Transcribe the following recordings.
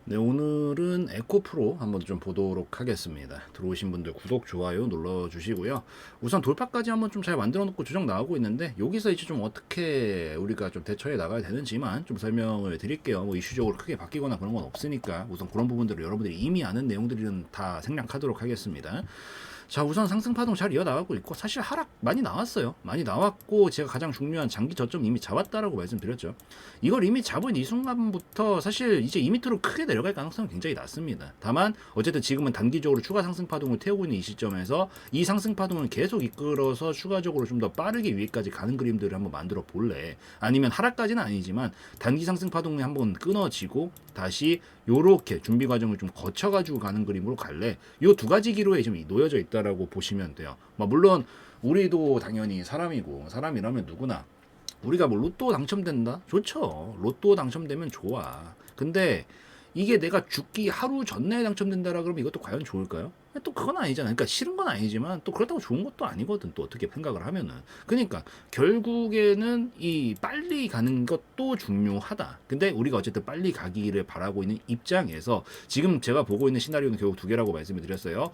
네, 오늘은 에코프로 한번 좀 보도록 하겠습니다. 들어오신 분들 구독, 좋아요 눌러주시고요. 우선 돌파까지 한번 좀 잘 만들어 놓고 조정 나오고 있는데, 여기서 이제 좀 어떻게 우리가 좀 대처해 나가야 되는지만 좀 설명을 드릴게요. 뭐 이슈적으로 크게 바뀌거나 그런 건 없으니까 우선 그런 부분들을 여러분들이 이미 아는 내용들은 다 생략하도록 하겠습니다. 자, 우선 상승 파동 잘 이어나가고 있고, 사실 하락 많이 나왔어요. 많이 나왔고, 제가 가장 중요한 장기 저점 이미 잡았다라고 말씀드렸죠. 이걸 이미 잡은 이 순간부터 사실 이제 이 밑으로 크게 내려갈 가능성은 굉장히 낮습니다. 다만 어쨌든 지금은 단기적으로 추가 상승 파동을 태우고 있는 이 시점에서 이 상승 파동을 계속 이끌어서 추가적으로 좀 더 빠르게 위에까지 가는 그림들을 한번 만들어 볼래? 아니면 하락까지는 아니지만 단기 상승 파동이 한번 끊어지고 다시 요렇게 준비 과정을 좀 거쳐가지고 가는 그림으로 갈래? 요 두 가지 기로에 지금 놓여져 있다라고 보시면 돼요. 물론 우리도 당연히 사람이고, 사람이라면 누구나 우리가 뭐 로또 당첨된다? 좋죠. 로또 당첨되면 좋아. 근데 이게 내가 죽기 하루 전내에 당첨된다라 그러면 이것도 과연 좋을까요? 또 그건 아니잖아. 그러니까 싫은 건 아니지만 또 그렇다고 좋은 것도 아니거든. 또 어떻게 생각을 하면은. 그러니까 결국에는 이 빨리 가는 것도 중요하다. 근데 우리가 어쨌든 빨리 가기를 바라고 있는 입장에서 지금 제가 보고 있는 시나리오는 결국 두 개라고 말씀을 드렸어요.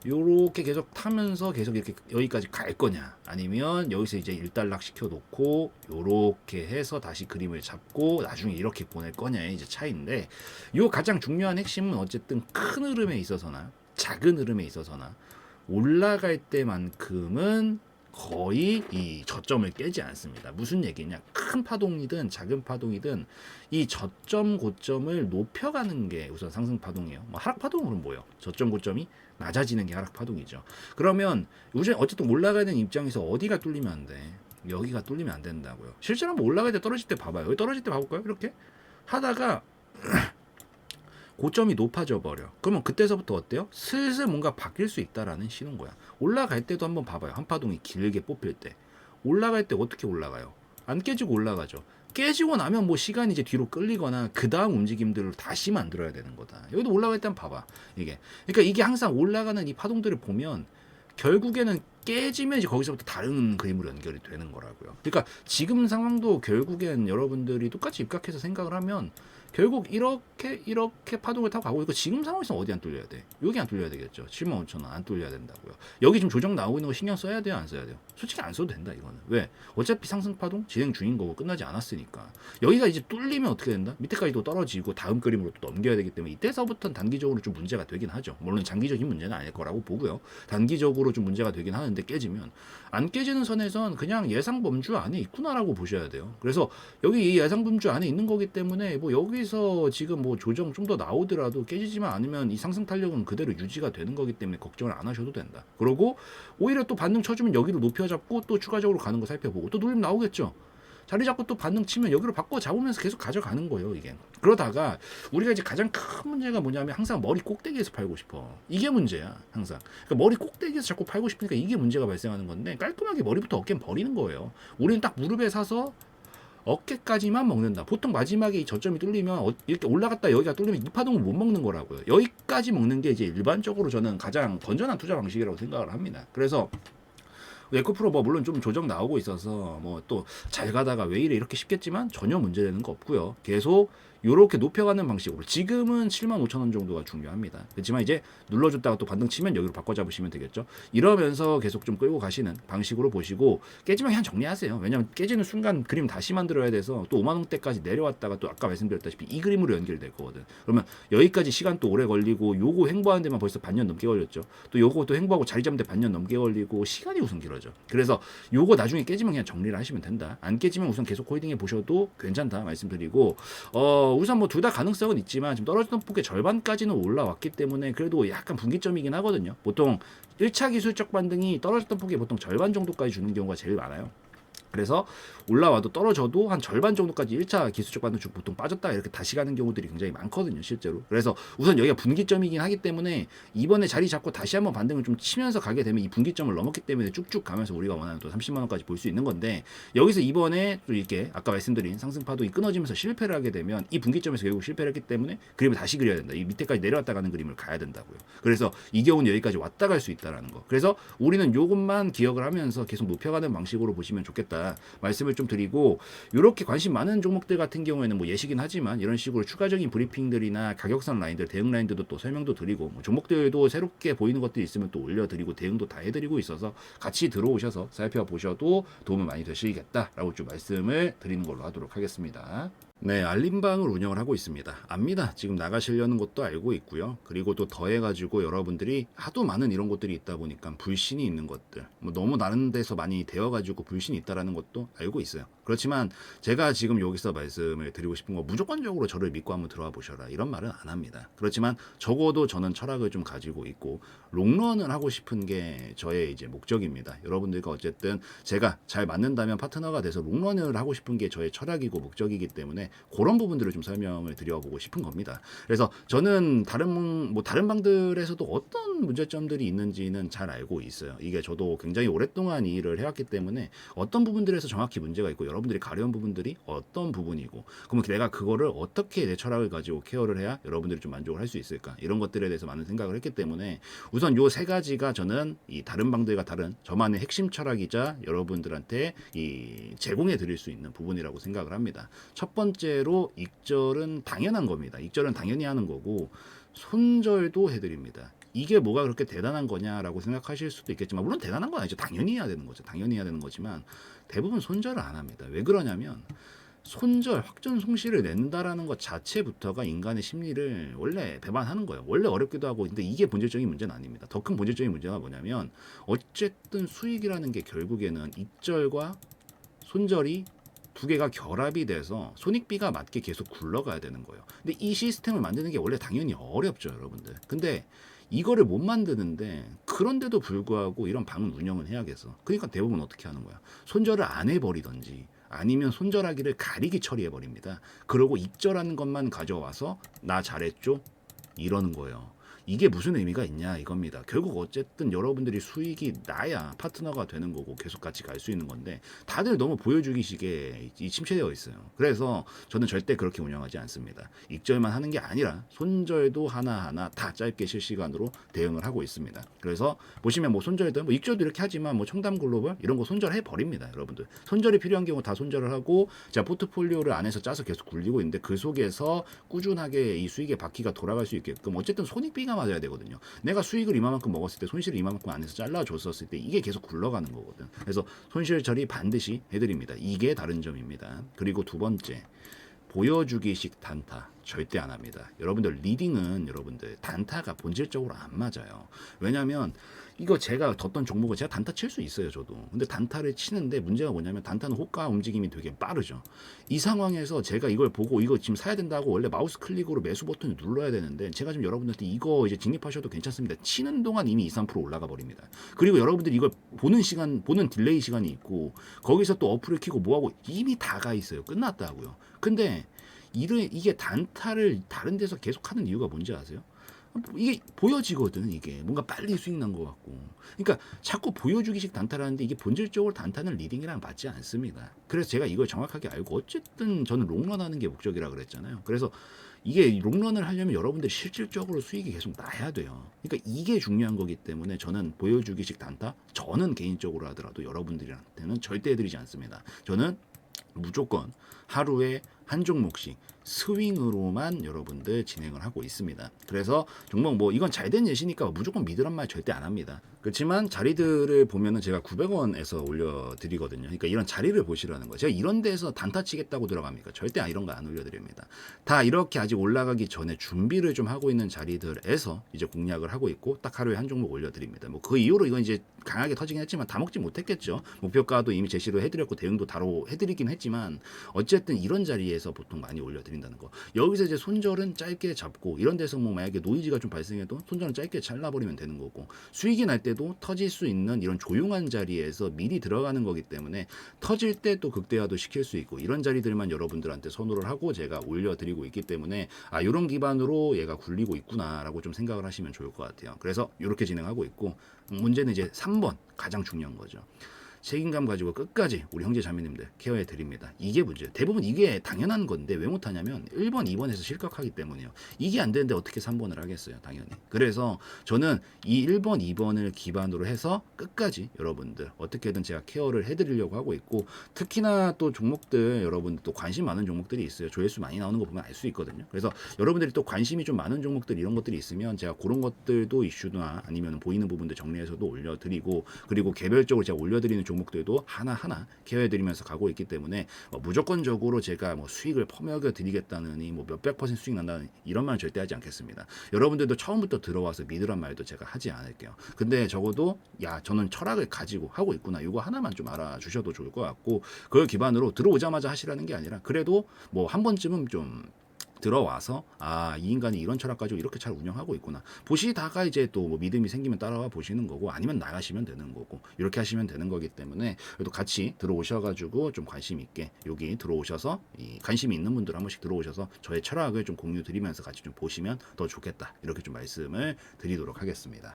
요렇게 계속 타면서 계속 이렇게 여기까지 갈 거냐, 아니면 여기서 이제 일단락 시켜 놓고 요렇게 해서 다시 그림을 잡고 나중에 이렇게 보낼 거냐의 이제 차이인데, 요 가장 중요한 핵심은 어쨌든 큰 흐름에 있어서나 작은 흐름에 있어서나 올라갈 때만큼은 거의 이 저점을 깨지 않습니다. 무슨 얘기냐? 큰 파동이든 작은 파동이든 이 저점 고점을 높여가는 게 우선 상승 파동이에요. 하락 파동은 뭐예요? 저점 고점이 낮아지는 게 하락 파동이죠. 그러면 요즘 어쨌든 올라가는 입장에서 어디가 뚫리면 안 돼? 여기가 뚫리면 안 된다고요. 실제로 한번 올라갈 때 떨어질 때 봐봐요. 여기 떨어질 때 봐볼까요? 이렇게 하다가 고점이 높아져 버려. 그러면 그때서부터 어때요? 슬슬 뭔가 바뀔 수 있다라는 신호인 거야. 올라갈 때도 한번 봐봐요. 한파동이 길게 뽑힐 때. 올라갈 때 어떻게 올라가요? 안 깨지고 올라가죠. 깨지고 나면 뭐 시간이 이제 뒤로 끌리거나 그 다음 움직임들을 다시 만들어야 되는 거다. 여기도 올라갈 때 한번 봐봐. 이게. 그러니까 이게 항상 올라가는 이 파동들을 보면 결국에는 깨지면 이제 거기서부터 다른 그림으로 연결이 되는 거라고요. 그러니까 지금 상황도 결국엔 여러분들이 똑같이 입각해서 생각을 하면 결국 이렇게 파동을 타고 가고 있고, 지금 상황에서 어디 안 뚫려야 돼? 여기 안 뚫려야 되겠죠. 75,000원 안 뚫려야 된다고요. 여기 지금 조정 나오고 있는 거 신경 써야 돼요, 안 써야 돼요? 솔직히 안 써도 된다 이거는. 왜? 어차피 상승 파동 진행 중인 거고 끝나지 않았으니까. 여기가 이제 뚫리면 어떻게 된다? 밑에까지 또 떨어지고 다음 그림으로 또 넘겨야 되기 때문에 이때서부터는 단기적으로 좀 문제가 되긴 하죠. 물론 장기적인 문제는 아닐 거라고 보고요. 단기적으로 좀 문제가 되긴 하는데, 깨지면 안 깨지는 선에선 그냥 예상 범주 안에 있구나라고 보셔야 돼요. 그래서 여기 이 예상 범주 안에 있는 거기 때문에 뭐 여기서 지금 뭐 조정 좀 더 나오더라도 깨지지만 않으면 이 상승 탄력은 그대로 유지가 되는 거기 때문에 걱정을 안 하셔도 된다. 그리고 오히려 또 반등 쳐주면 여기로 높여잡고 또 추가적으로 가는 거 살펴보고 또 눌림 나오겠죠. 자리 잡고 또 반등 치면 여기로 바꿔 잡으면서 계속 가져가는 거예요, 이게. 그러다가 우리가 이제 가장 큰 문제가 뭐냐면 항상 머리 꼭대기에서 팔고 싶어. 이게 문제야, 항상. 그러니까 머리 꼭대기에서 자꾸 팔고 싶으니까 이게 문제가 발생하는 건데, 깔끔하게 머리부터 어깨 버리는 거예요. 우리는 딱 무릎에 사서 어깨까지만 먹는다. 보통 마지막에 이 저점이 뚫리면 이렇게 올라갔다 여기가 뚫리면 이 파동을 못 먹는 거라고요. 여기까지 먹는 게 이제 일반적으로 저는 가장 건전한 투자 방식이라고 생각을 합니다. 그래서 에코프로 뭐 물론 좀 조정 나오고 있어서 뭐 또 잘 가다가 왜 이래 이렇게 싶겠지만 전혀 문제되는 거 없고요. 계속 요렇게 높여가는 방식으로 지금은 75,000원 정도가 중요합니다. 그렇지만 이제 눌러줬다가 또 반등 치면 여기로 바꿔 잡으시면 되겠죠. 이러면서 계속 좀 끌고 가시는 방식으로 보시고, 깨지면 그냥 정리하세요. 왜냐면 깨지는 순간 그림 다시 만들어야 돼서 또 5만원대까지 내려왔다가 또 아까 말씀드렸다시피 이 그림으로 연결될 거거든. 그러면 여기까지 시간 또 오래 걸리고, 요거 횡보하는 데만 벌써 반년 넘게 걸렸죠. 또 요거 또 횡보하고 자리 잡는 데 반년 넘게 걸리고 시간이 우선 길어져. 그래서 요거 나중에 깨지면 그냥 정리를 하시면 된다. 안 깨지면 우선 계속 홀딩해 보셔도 괜찮다 말씀드리고, 우선 뭐 둘 다 가능성은 있지만 지금 떨어졌던 폭의 절반까지는 올라왔기 때문에 그래도 약간 분기점이긴 하거든요. 보통 1차 기술적 반등이 떨어졌던 폭의 보통 절반 정도까지 주는 경우가 제일 많아요. 그래서 올라와도 떨어져도 한 절반 정도까지 1차 기술적 반등 중 보통 빠졌다가 이렇게 다시 가는 경우들이 굉장히 많거든요, 실제로. 그래서 우선 여기가 분기점이긴 하기 때문에 이번에 자리 잡고 다시 한번 반등을 좀 치면서 가게 되면 이 분기점을 넘었기 때문에 쭉쭉 가면서 우리가 원하는 또 30만 원까지 볼 수 있는 건데, 여기서 이번에 또 이렇게 아까 말씀드린 상승 파동이 끊어지면서 실패를 하게 되면 이 분기점에서 결국 실패를 했기 때문에 그림을 다시 그려야 된다. 이 밑에까지 내려왔다 가는 그림을 가야 된다고요. 그래서 이 경우는 여기까지 왔다 갈 수 있다라는 거. 그래서 우리는 요것만 기억을 하면서 계속 높여가는 방식으로 보시면 좋겠다. 제가 말씀을 좀 드리고, 이렇게 관심 많은 종목들 같은 경우에는 뭐 예시긴 하지만 이런 식으로 추가적인 브리핑들이나 가격선 라인들, 대응 라인들도 또 설명도 드리고, 뭐 종목들도 새롭게 보이는 것들이 있으면 또 올려드리고 대응도 다 해드리고 있어서 같이 들어오셔서 살펴보셔도 도움이 많이 되시겠다라고 좀 말씀을 드리는 걸로 하도록 하겠습니다. 네, 알림방을 운영을 하고 있습니다. 압니다. 지금 나가시려는 것도 알고 있고요. 그리고 또 더해가지고 여러분들이 하도 많은 이런 것들이 있다 보니까 불신이 있는 것들, 뭐 너무 다른 데서 많이 되어가지고 불신이 있다라는 것도 알고 있어요. 그렇지만 제가 지금 여기서 말씀을 드리고 싶은 거, 무조건적으로 저를 믿고 한번 들어와 보셔라, 이런 말은 안 합니다. 그렇지만 적어도 저는 철학을 좀 가지고 있고 롱런을 하고 싶은 게 저의 이제 목적입니다. 여러분들과 어쨌든 제가 잘 맞는다면 파트너가 돼서 롱런을 하고 싶은 게 저의 철학이고 목적이기 때문에 그런 부분들을 좀 설명을 드려보고 싶은 겁니다. 그래서 저는 다른 방들에서도 어떤 문제점들이 있는지는 잘 알고 있어요. 이게 저도 굉장히 오랫동안 이 일을 해왔기 때문에 어떤 부분들에서 정확히 문제가 있고 여러분들이 가려운 부분들이 어떤 부분이고, 그러면 내가 그거를 어떻게 내 철학을 가지고 케어를 해야 여러분들이 좀 만족을 할 수 있을까, 이런 것들에 대해서 많은 생각을 했기 때문에 우선 요 세 가지가 저는 이 다른 방들과 다른 저만의 핵심 철학이자 여러분들한테 이 제공해 드릴 수 있는 부분이라고 생각을 합니다. 첫 번째로 익절은 당연한 겁니다. 익절은 당연히 하는 거고 손절도 해드립니다. 이게 뭐가 그렇게 대단한 거냐라고 생각하실 수도 있겠지만, 물론 대단한 건 아니죠. 당연히 해야 되는 거죠. 당연히 해야 되는 거지만 대부분 손절을 안 합니다. 왜 그러냐면 손절, 확전 송실을 낸다라는 것 자체부터가 인간의 심리를 원래 배반하는 거예요. 원래 어렵기도 하고, 근데 이게 본질적인 문제는 아닙니다. 더 큰 본질적인 문제가 뭐냐면, 어쨌든 수익이라는 게 결국에는 익절과 손절이 두 개가 결합이 돼서 손익비가 맞게 계속 굴러가야 되는 거예요. 근데 이 시스템을 만드는 게 원래 당연히 어렵죠, 여러분들. 근데 이거를 못 만드는데, 그런데도 불구하고 이런 방은 운영은 해야겠어. 그러니까 대부분 어떻게 하는 거야? 손절을 안 해버리던지 아니면 손절하기를 가리기 처리해버립니다. 그러고 익절하는 것만 가져와서 나 잘했죠? 이러는 거예요. 이게 무슨 의미가 있냐 이겁니다. 결국 어쨌든 여러분들이 수익이 나야 파트너가 되는 거고 계속 같이 갈 수 있는 건데, 다들 너무 보여주기식에 침체되어 있어요. 그래서 저는 절대 그렇게 운영하지 않습니다. 익절만 하는 게 아니라 손절도 하나하나 다 짧게 실시간으로 대응을 하고 있습니다. 그래서 보시면 뭐 손절도 뭐 익절도 이렇게 하지만 뭐 청담 글로벌 이런 거 손절해 버립니다. 여러분들 손절이 필요한 경우 다 손절을 하고, 제가 포트폴리오를 안에서 짜서 계속 굴리고 있는데 그 속에서 꾸준하게 이 수익의 바퀴가 돌아갈 수 있게끔 어쨌든 손익비가 맞아야 되거든요. 내가 수익을 이만큼 먹었을 때 손실을 이만큼 안에서 잘라줬었을 때 이게 계속 굴러가는 거거든. 그래서 손실 처리 반드시 해드립니다. 이게 다른 점입니다. 그리고 두 번째, 보여주기식 단타 절대 안 합니다. 여러분들 리딩은 여러분들 단타가 본질적으로 안 맞아요. 왜냐하면 이거 제가 뒀던 종목을 제가 단타 칠 수 있어요, 저도. 근데 단타를 치는데 문제가 뭐냐면 단타는 호가 움직임이 되게 빠르죠. 이 상황에서 제가 이걸 보고 이거 지금 사야 된다고 원래 마우스 클릭으로 매수 버튼을 눌러야 되는데, 제가 지금 여러분들한테 이거 이제 진입하셔도 괜찮습니다. 치는 동안 이미 2, 3% 올라가 버립니다. 그리고 여러분들이 이걸 보는 시간, 보는 딜레이 시간이 있고 거기서 또 어플을 키고 뭐하고 이미 다 가 있어요. 끝났다고요. 근데 이게 단타를 다른 데서 계속 하는 이유가 뭔지 아세요? 이게 보여지거든. 이게 뭔가 빨리 수익 난 것 같고. 그러니까 자꾸 보여주기식 단타라는데 이게 본질적으로 단타는 리딩이랑 맞지 않습니다. 그래서 제가 이걸 정확하게 알고 어쨌든 저는 롱런하는 게 목적이라 그랬잖아요. 그래서 이게 롱런을 하려면 여러분들이 실질적으로 수익이 계속 나야 돼요. 그러니까 이게 중요한 거기 때문에 저는 보여주기식 단타, 저는 개인적으로 하더라도 여러분들한테는 절대 해드리지 않습니다. 저는 무조건 하루에 한 종목씩 스윙으로만 여러분들 진행을 하고 있습니다. 그래서 종목 뭐 이건 잘된 예시니까 무조건 믿으란 말 절대 안 합니다. 그렇지만 자리들을 보면은 제가 900원에서 올려드리거든요. 그러니까 이런 자리를 보시라는 거예요. 제가 이런 데서 단타 치겠다고 들어갑니까? 절대 이런 거 안 올려드립니다. 다 이렇게 아직 올라가기 전에 준비를 좀 하고 있는 자리들에서 이제 공략을 하고 있고 딱 하루에 한 종목 올려드립니다. 뭐 그 이후로 이건 이제 강하게 터지긴 했지만 다 먹지 못했겠죠. 목표가도 이미 제시를 해드렸고 대응도 바로 해드리긴 했지만 어쨌든 이런 자리에서 보통 많이 올려드린다는 거. 여기서 이제 손절은 짧게 잡고, 이런 데서 뭐 만약에 노이즈가 좀 발생해도 손절은 짧게 잘라버리면 되는 거고, 수익이 날 때도 터질 수 있는 이런 조용한 자리에서 미리 들어가는 거기 때문에 터질 때 또 극대화도 시킬 수 있고, 이런 자리들만 여러분들한테 선호를 하고 제가 올려드리고 있기 때문에 이런 기반으로 얘가 굴리고 있구나라고 좀 생각을 하시면 좋을 것 같아요. 그래서 이렇게 진행하고 있고, 문제는 이제 3번 가장 중요한 거죠. 책임감 가지고 끝까지 우리 형제 자매님들 케어해 드립니다. 이게 문제예요. 대부분 이게 당연한 건데 왜 못하냐면 1번, 2번에서 실격하기 때문이에요. 이게 안 되는데 어떻게 3번을 하겠어요, 당연히. 그래서 저는 이 1번, 2번을 기반으로 해서 끝까지 여러분들 어떻게든 제가 케어를 해드리려고 하고 있고, 특히나 또 종목들 여러분들 또 관심 많은 종목들이 있어요. 조회수 많이 나오는 거 보면 알 수 있거든요. 그래서 여러분들이 또 관심이 좀 많은 종목들 이런 것들이 있으면 제가 그런 것들도 이슈나 아니면 보이는 부분들 정리해서도 올려드리고, 그리고 개별적으로 제가 올려드리는 종목들도 하나하나 케어해드리면서 가고 있기 때문에 무조건적으로 제가 뭐 수익을 퍼먹여 드리겠다느니 뭐 몇백 % 수익 난다는 이런 말은 절대 하지 않겠습니다. 여러분들도 처음부터 들어와서 믿으란 말도 제가 하지 않을게요. 근데 적어도 야 저는 철학을 가지고 하고 있구나, 이거 하나만 좀 알아주셔도 좋을 것 같고, 그걸 기반으로 들어오자마자 하시라는 게 아니라 그래도 뭐 한 번쯤은 좀 들어와서 아 이 인간이 이런 철학 가지고 이렇게 잘 운영하고 있구나 보시다가 이제 또 뭐 믿음이 생기면 따라와 보시는 거고, 아니면 나가시면 되는 거고, 이렇게 하시면 되는 거기 때문에 그래도 같이 들어오셔가지고 좀 관심 있게 여기 들어오셔서 이 관심이 있는 분들 한 번씩 들어오셔서 저의 철학을 좀 공유 드리면서 같이 좀 보시면 더 좋겠다, 이렇게 좀 말씀을 드리도록 하겠습니다.